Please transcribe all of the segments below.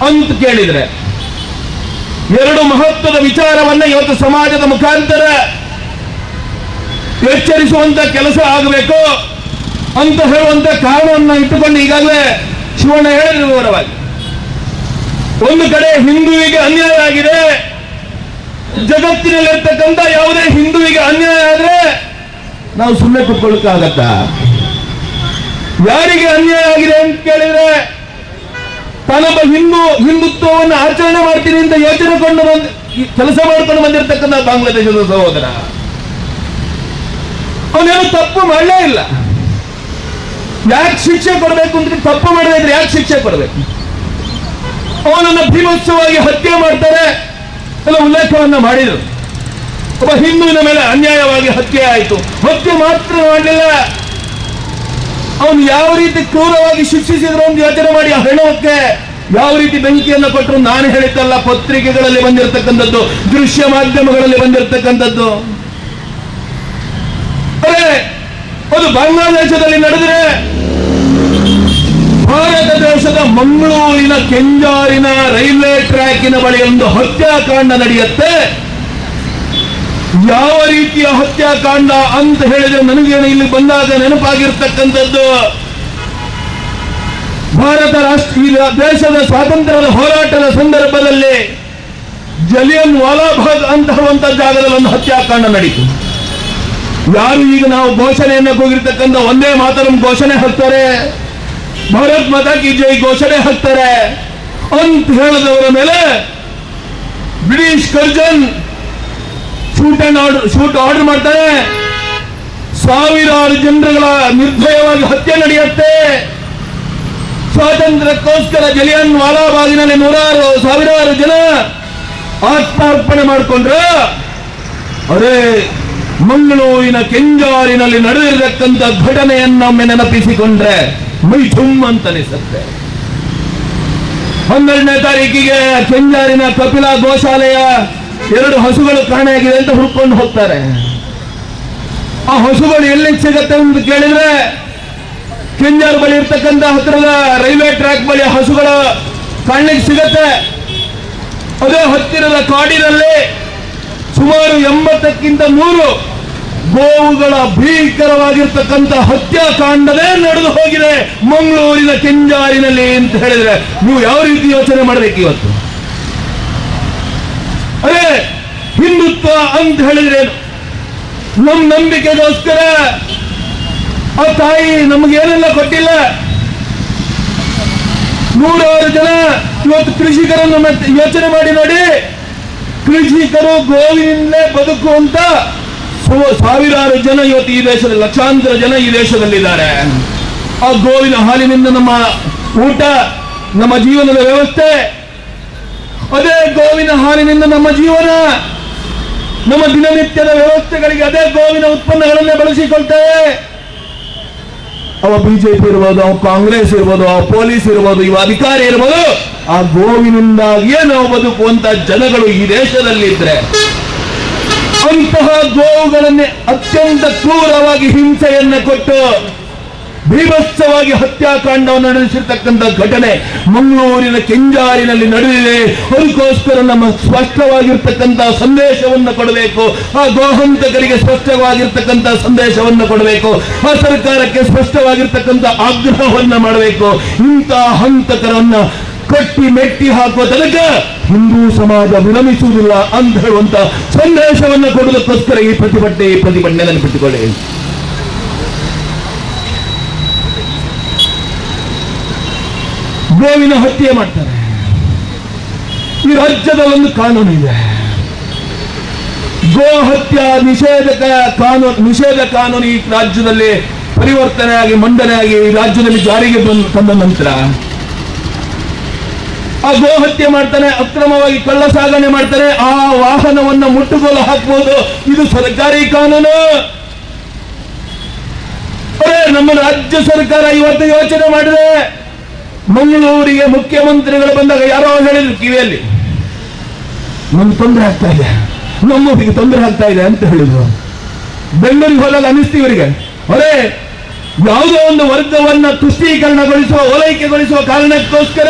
ಅಂತ ಕೇಳಿದ್ರೆ ಎರಡು ಮಹತ್ವದ ವಿಚಾರವನ್ನ ಇವತ್ತು ಸಮಾಜದ ಮುಖಾಂತರ ಎಚ್ಚರಿಸುವಂತ ಕೆಲಸ ಆಗಬೇಕು ಅಂತ ಹೇಳುವಂತ ಕಾರಣವನ್ನು ಇಟ್ಟುಕೊಂಡು ಈಗಾಗಲೇ ಶಿವಣ್ಣ ಹೇಳಿದ್ರು ವಿವರವಾಗಿ. ಒಂದು ಕಡೆ ಹಿಂದುವಿಗೆ ಅನ್ಯಾಯ ಆಗಿದೆ, ಜಗತ್ತಿನಲ್ಲಿರ್ತಕ್ಕಂಥ ಯಾವುದೇ ಹಿಂದುವಿಗೆ ಅನ್ಯಾಯ ಆದ್ರೆ ನಾವು ಸುಮ್ಮನೆ ಕೂತ್ಕೊಳ್ಳಕ್ಕಾಗತ್ತ? ಯಾರಿಗೆ ಅನ್ಯಾಯ ಆಗಿದೆ ಅಂತ ಕೇಳಿದ್ರೆ ತಾನೊಬ್ಬ ಹಿಂದುತ್ವವನ್ನು ಆಚರಣೆ ಮಾಡ್ತೀನಿ ಅಂತ ಯೋಚನೆ ಕೊಂಡು ಕೆಲಸ ಮಾಡ್ಕೊಂಡು ಬಂದಿರತಕ್ಕಂಥ ಬಾಂಗ್ಲಾದೇಶದ ಸಹೋದರ, ಅವನೇನು ತಪ್ಪು ಮಾಡಲೇ ಇಲ್ಲ. ಯಾಕೆ ಶಿಕ್ಷೆ ಕೊಡಬೇಕು ಅಂತ ತಪ್ಪು ಮಾಡದೇ ಇದ್ರೆ ಯಾಕೆ ಶಿಕ್ಷೆ ಕೊಡಬೇಕು? ಅವನನ್ನ ಭೀಭತ್ಸವಾಗಿ ಹತ್ಯೆ ಮಾಡ್ತಾರೆ ಎಲ್ಲ ಉಲ್ಲೇಖವನ್ನ ಮಾಡಿದರು. ಒಬ್ಬ ಹಿಂದುವಿನ ಮೇಲೆ ಅನ್ಯಾಯವಾಗಿ ಹತ್ಯೆ ಆಯಿತು. ಹತ್ಯೆ ಮಾತ್ರ ಮಾಡಲಿಲ್ಲ, ಅವನು ಯಾವ ರೀತಿ ಕ್ರೂರವಾಗಿ ಶಿಕ್ಷಿಸಿದ್ರು ಅಂತ ಯೋಚನೆ ಮಾಡಿ ಆ ಹೆಣಕ್ಕೆ ಯಾವ ರೀತಿ ಬೆಂಕಿಯನ್ನು ಕೊಟ್ಟರು. ನಾನು ಹೇಳಿದ್ದಲ್ಲ, ಪತ್ರಿಕೆಗಳಲ್ಲಿ ಬಂದಿರತಕ್ಕಂಥದ್ದು, ದೃಶ್ಯ ಮಾಧ್ಯಮಗಳಲ್ಲಿ ಬಂದಿರತಕ್ಕಂಥದ್ದು. ಅದು ಬಾಂಗ್ಲಾದೇಶದಲ್ಲಿ ನಡೆದರೆ ಭಾರತ ದೇಶದ ಮಂಗಳೂರಿನ ಕೆಂಜಾರಿನ ರೈಲ್ವೆ ಟ್ರ್ಯಾಕಿನ ಬಳಿ ಒಂದು ಹತ್ಯಾಕಾಂಡ ನಡೆಯುತ್ತೆ. ಯಾವ ರೀತಿಯ ಹತ್ಯಾಕಾಂಡ ಅಂತ ಹೇಳಿದ್ರೆ ನನಗೇನು ಇಲ್ಲಿ ಬಂದಾಗ ನೆನಪಾಗಿರ್ತಕ್ಕಂಥದ್ದು, ಭಾರತ ದೇಶದ ಸ್ವಾತಂತ್ರ್ಯದ ಹೋರಾಟದ ಸಂದರ್ಭದಲ್ಲಿ ಜಲಿಯನ್ ವಾಲಾಬಾಗ್ ಅಂತಹವಂತ ಜಾಗದಲ್ಲಿ ಒಂದು ಹತ್ಯಾಕಾಂಡ ನಡೀತು. ಯಾರು ಈಗ ನಾವು ಘೋಷಣೆಯನ್ನ ಕೂಗಿರ್ತಕ್ಕಂಥ ಒಂದೇ ಮಾತರಂ ಘೋಷಣೆ ಹಾಕ್ತಾರೆ, ಭಾರತ್ ಮಾತಾ ಕಿ ಜೈ ಘೋಷಣೆ ಹಾಕ್ತಾರೆ ಅಂತ ಹೇಳಿದವರ ಮೇಲೆ ಬ್ರಿಟಿಷ್ ಕರ್ಜನ್ ಶೂಟ್ ಆರ್ಡರ್ ಮಾಡ್ತಾರೆ. ಸಾವಿರಾರು ಜನರುಗಳ ನಿರ್ಭಯವಾಗಿ ಹತ್ಯೆ ನಡೆಯುತ್ತೆ. ಸ್ವಾತಂತ್ರ್ಯಕ್ಕೋಸ್ಕರ ಜಲಿಯನ್ ವಾಲಾಬಾಗಿನಲ್ಲಿ ಸಾವಿರಾರು ಜನ ಆತ್ಮಾರ್ಪಣೆ ಮಾಡಿಕೊಂಡ್ರು. ಅದೇ ಮಂಗಳೂರಿನ ಕೆಂಜಾರಿನಲ್ಲಿ ನಡೆದಿರತಕ್ಕಂಥ ಘಟನೆಯನ್ನೊಮ್ಮೆ ನೆನಪಿಸಿಕೊಂಡ್ರೆ ಮೈ ಝುಮ್ ಅಂತ ಅನಿಸುತ್ತೆ. 12ನೇ ತಾರೀಕಿಗೆ ಕೆಂಜಾರಿನ ಕಪಿಲಾ ಗೋಶಾಲೆಯ 2 ಹಸುಗಳು ಕಾಣೆಯಾಗಿದೆ ಅಂತ ಹುಡ್ಕೊಂಡು ಹೋಗ್ತಾರೆ. ಆ ಹಸುಗಳು ಎಲ್ಲಿ ಸಿಗತ್ತೆ ಅಂತ ಕೇಳಿದ್ರೆ ಕೆಂಜಾರ್ ಬಳಿ ಇರ್ತಕ್ಕಂಥ ಹತ್ತಿರದ ರೈಲ್ವೆ ಟ್ರ್ಯಾಕ್ ಬಳಿ ಹಸುಗಳು ಕಾಣಲಿಕ್ಕೆ ಸಿಗತ್ತೆ. ಅದೇ ಹತ್ತಿರದ ಕಾಡಿನಲ್ಲಿ ಸುಮಾರು 80ಕ್ಕಿಂತ 100 ಗೋವುಗಳ ಭೀಕರವಾಗಿರ್ತಕ್ಕಂಥ ಹತ್ಯಾಕಾಂಡವೇ ನಡೆದು ಹೋಗಿದೆ ಮಂಗಳೂರಿನ ಕೆಂಜಾರಿನಲ್ಲಿ ಅಂತ ಹೇಳಿದ್ರೆ ನೀವು ಯಾವ ರೀತಿ ಯೋಚನೆ ಮಾಡಬೇಕು ಇವತ್ತು? ಅದೇ ಹಿಂದುತ್ವ ಅಂತ ಹೇಳಿದ್ರೆ ನಮ್ಮ ನಂಬಿಕೆಗೋಸ್ಕರ ಆ ತಾಯಿ ನಮಗೇನೆಲ್ಲ ಕೊಟ್ಟಿಲ್ಲ. 100 ಜನ ಇವತ್ತು ಕೃಷಿಕರನ್ನು ಯೋಚನೆ ಮಾಡಿ ನೋಡಿ, ಕೃಷಿಕರು ಗೋವಿನಿಂದಲೇ ಬದುಕುವಂತ ಸಾವಿರಾರು ಜನ ಇವತ್ತು ಈ ದೇಶದಲ್ಲಿ, ಲಕ್ಷಾಂತರ ಜನ ಈ ದೇಶದಲ್ಲಿದ್ದಾರೆ. ಆ ಗೋವಿನ ಹಾಲಿನಿಂದ ನಮ್ಮ ಊಟ, ನಮ್ಮ ಜೀವನದ ವ್ಯವಸ್ಥೆ, ಅದೇ ಗೋವಿನ ಹಾಲಿನಿಂದ ನಮ್ಮ ಜೀವನ, ನಮ್ಮ ದಿನನಿತ್ಯದ ವ್ಯವಸ್ಥೆಗಳಿಗೆ ಅದೇ ಗೋವಿನ ಉತ್ಪನ್ನಗಳನ್ನೇ ಬಳಸಿಕೊಳ್ತೇವೆ. ಅವ ಬಿಜೆಪಿ ಇರ್ಬೋದು, ಅವ ಕಾಂಗ್ರೆಸ್ ಇರ್ಬೋದು, ಅವ ಪೊಲೀಸ್ ಇರ್ಬೋದು, ಇವ ಅಧಿಕಾರಿ ಇರ್ಬೋದು, ಆ ಗೋವಿನಿಂದಾಗಿಯೇ ನಾವು ಬದುಕುವಂತ ಜನಗಳು ಈ ದೇಶದಲ್ಲಿದ್ರೆ ಅಂತಹ ಗೋವುಗಳನ್ನೇ ಅತ್ಯಂತ ಕ್ರೂರವಾಗಿ ಹಿಂಸೆಯನ್ನ ಕೊಟ್ಟು ಭೀಭತ್ಸವಾಗಿ ಹತ್ಯಾಕಾಂಡವನ್ನು ನಡೆಸಿರ್ತಕ್ಕಂಥ ಘಟನೆ ಮಂಗಳೂರಿನ ಕೆಂಜಾರಿನಲ್ಲಿ ನಡೆದಿದೆ. ಅದಕ್ಕೋಸ್ಕರ ನಮ್ಮ ಸ್ಪಷ್ಟವಾಗಿರ್ತಕ್ಕಂಥ ಸಂದೇಶವನ್ನು ಕೊಡಬೇಕು, ಆ ಗೋಹಂತಕರಿಗೆ ಸ್ಪಷ್ಟವಾಗಿರ್ತಕ್ಕಂಥ ಸಂದೇಶವನ್ನು ಕೊಡಬೇಕು, ಆ ಸರ್ಕಾರಕ್ಕೆ ಸ್ಪಷ್ಟವಾಗಿರ್ತಕ್ಕಂಥ ಆಗ್ರಹವನ್ನ ಮಾಡಬೇಕು. ಇಂತಹ ಹಂತಕರನ್ನ ಕಟ್ಟಿ ಮೆಟ್ಟಿ ಹಾಕುವ ತನಕ ಹಿಂದೂ ಸಮಾಜ ವಿರಮಿಸುವುದಿಲ್ಲ ಅಂತ ಹೇಳುವಂತ ಸಂದೇಶವನ್ನು ಕೊಡುವುದಕ್ಕೋಸ್ಕರ ಈ ಪ್ರತಿಭಟನೆ ನೆನಪಿಟ್ಟುಕೊಳ್ಳಿ. ಗೋವಿನ ಹತ್ಯೆ ಮಾಡ್ತಾರೆ. ಈ ರಾಜ್ಯದ ಒಂದು ಕಾನೂನು ಇದೆ, ಗೋ ಹತ್ಯೆ ನಿಷೇಧ ಕಾನೂನು ಈ ರಾಜ್ಯದಲ್ಲಿ ಪರಿವರ್ತನೆಯಾಗಿ ಮಂಡನೆಯಾಗಿ ಈ ರಾಜ್ಯದಲ್ಲಿ ಜಾರಿಗೆ ತಂದ ನಂತರ ಆ ಗೋ ಹತ್ಯೆ ಮಾಡ್ತಾನೆ, ಅಕ್ರಮವಾಗಿ ಕಳ್ಳ ಸಾಗಣೆ ಮಾಡ್ತಾನೆ, ಆ ವಾಹನವನ್ನ ಮುಟ್ಟುಗೋಲು ಹಾಕಬಹುದು. ಇದು ಸರ್ಕಾರಿ ಕಾನೂನು. ನಮ್ಮ ರಾಜ್ಯ ಸರ್ಕಾರ ಇವತ್ತು ಯೋಚನೆ ಮಾಡಿದೆ. ಮಂಗಳೂರಿಗೆ ಮುಖ್ಯಮಂತ್ರಿಗಳು ಬಂದಾಗ ಯಾರೋ ಹೇಳಿದ್ರು ಕಿವಿಯಲ್ಲಿ, ನಮ್ಗೆ ತೊಂದರೆ ಆಗ್ತಾ ಇದೆ, ನಮ್ಮೂರಿಗೆ ತೊಂದರೆ ಆಗ್ತಾ ಇದೆ ಅಂತ ಹೇಳಿದ್ರು. ಬೆಂಗಳೂರಿಗೆ ಹೋದಾಗ ಅನಿಸ್ತೀವಿ ಇವರಿಗೆ, ಯಾವುದೋ ಒಂದು ವರ್ಗವನ್ನ ತುಷ್ಟೀಕರಣಗೊಳಿಸುವ, ಓಲೈಕೆಗೊಳಿಸುವ ಕಾರಣಕ್ಕೋಸ್ಕರ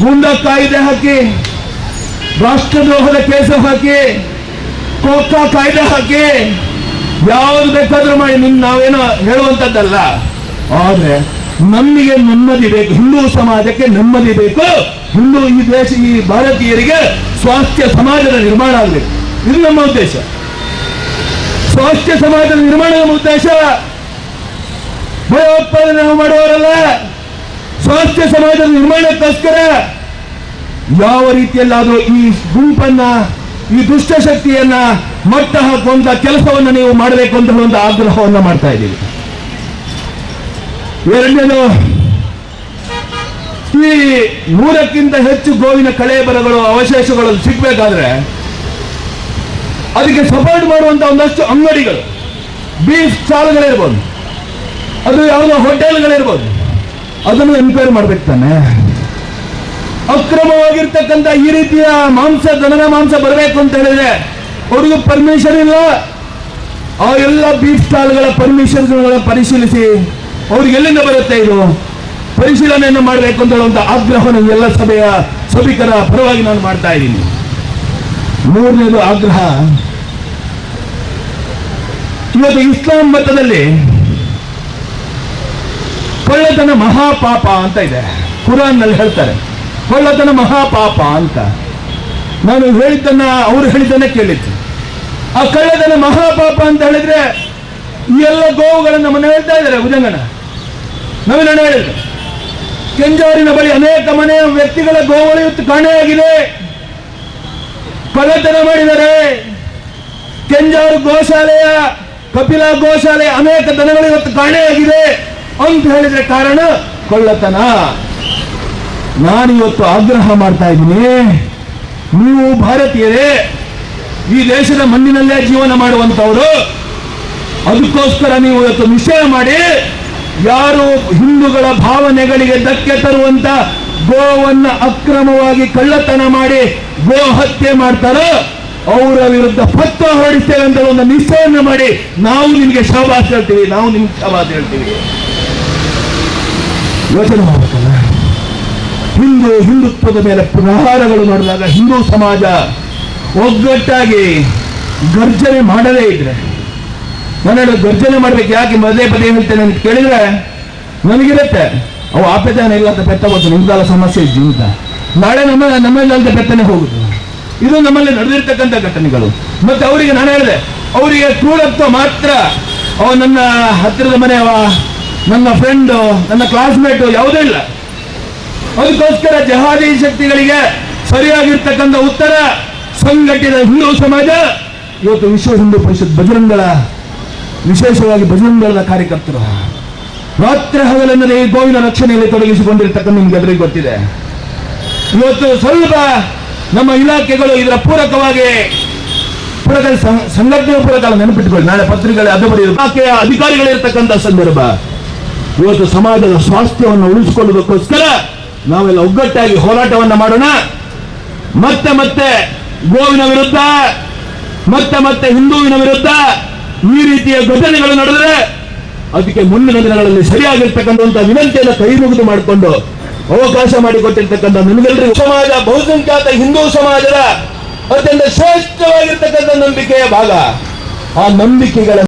ಗೂಂಡಾ ಕಾಯ್ದೆ ಹಾಕಿ, ರಾಷ್ಟ್ರದ್ರೋಹದ ಕೇಸು ಹಾಕಿ, ಕೋಕಾ ಕಾಯ್ದೆ ಹಾಕಿ, ಯಾವ್ದು ಬೇಕಾದ್ರೂ ಮಾಡಿ ನಾವೇನೋ ಹೇಳುವಂತದ್ದಲ್ಲ. ಆದ್ರೆ ನಮಗೆ ನೆಮ್ಮದಿ ಬೇಕು, ಹಿಂದೂ ಸಮಾಜಕ್ಕೆ ನೆಮ್ಮದಿ ಬೇಕು, ಈ ಭಾರತೀಯರಿಗೆ ಸ್ವಾಸ್ಥ್ಯ ಸಮಾಜದ ನಿರ್ಮಾಣ ಆಗಬೇಕು. ಇದು ನಮ್ಮ ಉದ್ದೇಶ. ಸ್ವಾಸ್ಥ್ಯ ಸಮಾಜದ ನಿರ್ಮಾಣ ನಮ್ಮ ಉದ್ದೇಶ. ಭಯೋತ್ಪಾದನೆ ನಾವು ಮಾಡುವವರಲ್ಲ. ಸ್ವಾಸ್ಥ್ಯ ಸಮಾಜದ ನಿರ್ಮಾಣಕ್ಕೋಸ್ಕರ ಯಾವ ರೀತಿಯಲ್ಲಾದರೂ ಈ ಗುಂಪನ್ನ, ಈ ದುಷ್ಟಶಕ್ತಿಯನ್ನ ಮಟ್ಟ ಹಾಕುವಂತ ಕೆಲಸವನ್ನ ನೀವು ಮಾಡಬೇಕು ಅಂತ ಒಂದು ಆಗ್ರಹವನ್ನ ಮಾಡ್ತಾ ಇದ್ದೀವಿ. ಎರಡನೇದು, ಈ 100ಕ್ಕಿಂತ ಹೆಚ್ಚು ಗೋವಿನ ಕಳೆಬರಗಳು, ಅವಶೇಷಗಳು ಸಿಗ್ಬೇಕಾದ್ರೆ ಅದಕ್ಕೆ ಸಪೋರ್ಟ್ ಮಾಡುವಂತ ಒಂದಷ್ಟು ಅಂಗಡಿಗಳು, ಬೀಫ್ ಸ್ಟಾಲ್ಗಳಿರ್ಬೋದು, ಅದು ಯಾವುದೋ ಹೋಟೆಲ್ಗಳಿರ್ಬೋದು, ಅದನ್ನು ಎನ್ಕ್ವೈರಿ ಮಾಡ್ಬೇಕು ತಾನೆ. ಅಕ್ರಮವಾಗಿರ್ತಕ್ಕಂಥ ಈ ರೀತಿಯ ದನದ ಮಾಂಸ ಬರಬೇಕು ಅಂತ ಹೇಳಿದ್ರೆ ಅವ್ರಿಗೂ ಪರ್ಮಿಷನ್ ಇಲ್ಲ. ಆ ಎಲ್ಲ ಬೀಫ್ ಸ್ಟಾಲ್ಗಳ ಪರ್ಮಿಷನ್ಗಳನ್ನ ಪರಿಶೀಲಿಸಿ ಅವ್ರಿಗೆ ಎಲ್ಲಿಂದ ಬರುತ್ತೆ ಇದು ಪರಿಶೀಲನೆಯನ್ನು ಮಾಡಬೇಕು ಅಂತ ಹೇಳುವಂತ ಆಗ್ರಹವನ್ನು ಎಲ್ಲ ಸಭಿಕರ ಪರವಾಗಿ ನಾನು ಮಾಡ್ತಾ ಇದ್ದೀನಿ. ಮೂರನೇದು ಆಗ್ರಹ, ಇವತ್ತು ಇಸ್ಲಾಂ ಮತದಲ್ಲಿ ಕಳ್ಳತನ ಮಹಾಪಾಪ ಅಂತ ಇದೆ. ಕುರಾನ್ ನಲ್ಲಿ ಹೇಳ್ತಾರೆ ಕಳ್ಳತನ ಮಹಾಪಾಪ ಅಂತ. ನಾನು ಹೇಳಿದ್ದನ್ನ, ಅವರು ಹೇಳಿದ್ದನ್ನ ಕೇಳಿದ್ದು. ಆ ಕಳ್ಳತನ ಮಹಾಪಾಪ ಅಂತ ಹೇಳಿದ್ರೆ ಈ ಎಲ್ಲ ಗೋವುಗಳನ್ನು ಮನೆ ಹೇಳ್ತಾ ಇದ್ದಾರೆ. ಭುಜಂಗನ ನವೀನ ಹೇಳಿದ್ರು, ಕೆಂಜಾರಿನ ಬಳಿ ಅನೇಕ ಮನೆಯ ವ್ಯಕ್ತಿಗಳ ಗೋವುಗಳು ಇವತ್ತು ಕಾಣೆಯಾಗಿದೆ, ಕಳ್ಳತನ ಮಾಡಿದ್ದಾರೆ. ಕೆಂಜಾರು ಗೋಶಾಲೆಯ, ಕಪಿಲಾ ಗೋಶಾಲೆಯ ಅನೇಕ ದನಗಳು ಇವತ್ತು ಕಾಣೆಯಾಗಿದೆ ಅಂತ ಹೇಳಿದ್ರೆ ಕಾರಣ ಕಳ್ಳತನ. ನಾನಿವತ್ತು ಆಗ್ರಹ ಮಾಡ್ತಾ ಇದ್ದೀನಿ, ನೀವು ಭಾರತೀಯರೇ, ಈ ದೇಶದ ಮಣ್ಣಿನಲ್ಲೇ ಜೀವನ ಮಾಡುವಂತವರು, ಅದಕ್ಕೋಸ್ಕರ ನೀವು ಇವತ್ತು ನಿಶ್ಚಯ ಮಾಡಿ, ಯಾರು ಹಿಂದೂಗಳ ಭಾವನೆಗಳಿಗೆ ಧಕ್ಕೆ ತರುವಂತ ಗೋವನ್ನ ಅಕ್ರಮವಾಗಿ ಕಳ್ಳತನ ಮಾಡಿ ಗೋ ಹತ್ಯೆ ಮಾಡ್ತಾರೋ ಅವರ ವಿರುದ್ಧ ಫತ್ವಾ ಹೊರಡಿಸ್ತೇವೆ ಅಂತ ಒಂದು ನಿಶ್ಚಯವನ್ನು ಮಾಡಿ ನಾವು ನಿಮಗೆ ಶಾಬಾಸ್ ಹೇಳ್ತೀವಿ, ನಾವು ನಿಮ್ಗೆ ಶಾಬಾಸ್ ಹೇಳ್ತೀವಿ. ಯೋಚನೆ ಮಾಡಬೇಕಲ್ಲ. ಹಿಂದುತ್ವದ ಮೇಲೆ ಪ್ರಹಾರಗಳು ಮಾಡಿದಾಗ ಹಿಂದೂ ಸಮಾಜ ಒಗ್ಗಟ್ಟಾಗಿ ಗರ್ಜನೆ ಮಾಡದೇ ಇದ್ರೆ, ನಾನು ಗರ್ಜನೆ ಮಾಡ್ಬೇಕು. ಯಾಕೆ ಪದೇ ಪದೇ ಹೇಳ್ತೇನೆ ಅಂತ ಕೇಳಿದ್ರೆ ನನಗಿರುತ್ತೆ, ಅವು ಆಪೇದಾನ ಇಲ್ಲ ಅಂತ ಪೆತ್ತ ಹೋಗುತ್ತೆ, ನಿಮ್ದಲ್ಲ ಸಮಸ್ಯೆ ಇದ್ದು ಅಂತ. ನಾಳೆ ನಮ್ಮಲ್ಲಂತ ಪೆತ್ತನೆ ಹೋಗುದು. ಇದು ನಮ್ಮಲ್ಲಿ ನಡೆದಿರ್ತಕ್ಕಂಥ ಘಟನೆಗಳು. ಮತ್ತೆ ಅವರಿಗೆ ನಾನು ಹೇಳಿದೆ, ಅವರಿಗೆ ಕ್ರೂರತ್ವ ಮಾತ್ರ, ನನ್ನ ಹತ್ತಿರದ ಮನೆಯವ, ನನ್ನ ಫ್ರೆಂಡು, ನನ್ನ ಕ್ಲಾಸ್ಮೇಟು ಯಾವುದೂ ಇಲ್ಲ. ಅದಕ್ಕೋಸ್ಕರ ಜಹಾದಿ ಶಕ್ತಿಗಳಿಗೆ ಸರಿಯಾಗಿರ್ತಕ್ಕಂಥ ಉತ್ತರ ಸಂಘಟಿತ ಹಿಂದೂ ಸಮಾಜ ಇವತ್ತು ವಿಶ್ವ ಹಿಂದೂ ಪರಿಷತ್ ಬಜರಂಗಳ, ವಿಶೇಷವಾಗಿ ಬಜರಂಗಳ ಕಾರ್ಯಕರ್ತರು ರಾತ್ರಿ ಹಗಲೆಂದರೆ ಈ ಗೋವಿನ ರಕ್ಷಣೆಯಲ್ಲಿ ತೊಡಗಿಸಿಕೊಂಡಿರ್ತಕ್ಕಂಥ ನಿಮ್ಗೆ ಎದುರಿಗೆ ಗೊತ್ತಿದೆ. ಇವತ್ತು ಸ್ವಲ್ಪ ನಮ್ಮ ಇಲಾಖೆಗಳು ಇದರ ಪೂರಕವಾಗಿ ಸಂಘಟನೆ ಪೂರಕ ನೆನಪಿಟ್ಟುಕೊಳ್ಳಿ. ನಾಳೆ ಪತ್ರಿಕೆಗಳ ಅದು ಬರೆಯುವುದು ಇಲಾಖೆಯ ಅಧಿಕಾರಿಗಳಿರ್ತಕ್ಕಂಥ ಸಂದರ್ಭ. ಇವತ್ತು ಸಮಾಜದ ಸ್ವಾಸ್ಥ್ಯವನ್ನು ಉಳಿಸಿಕೊಳ್ಳುವುದಕ್ಕೋಸ್ಕರ ನಾವೆಲ್ಲ ಒಗ್ಗಟ್ಟಾಗಿ ಹೋರಾಟವನ್ನ ಮಾಡೋಣ. ಮತ್ತೆ ಗೋವಿನ ವಿರುದ್ಧ, ಮತ್ತೆ ಹಿಂದೂವಿನ ವಿರುದ್ಧ ಈ ರೀತಿಯ ಘಟನೆಗಳು ನಡೆದರೆ ಅದಕ್ಕೆ ಮುಂದಿನ ದಿನಗಳಲ್ಲಿ ಸರಿಯಾಗಿರ್ತಕ್ಕಂಥ ವಿನಂತಿಯನ್ನು ಕೈ ಮುಗಿದು ಮಾಡಿಕೊಂಡು ಅವಕಾಶ ಮಾಡಿಕೊಟ್ಟಿರ್ತಕ್ಕಂಥ ನಿಮಗೆಲ್ಲರಿಗೂ ಸಮಾಜ, ಬಹುಸಂಖ್ಯಾತ ಹಿಂದೂ ಸಮಾಜದ ಅತ್ಯಂತ ಶ್ರೇಷ್ಠವಾಗಿರ್ತಕ್ಕಂಥ ನಂಬಿಕೆಯ ಭಾಗ. ಆ ನಂಬಿಕೆಗಳ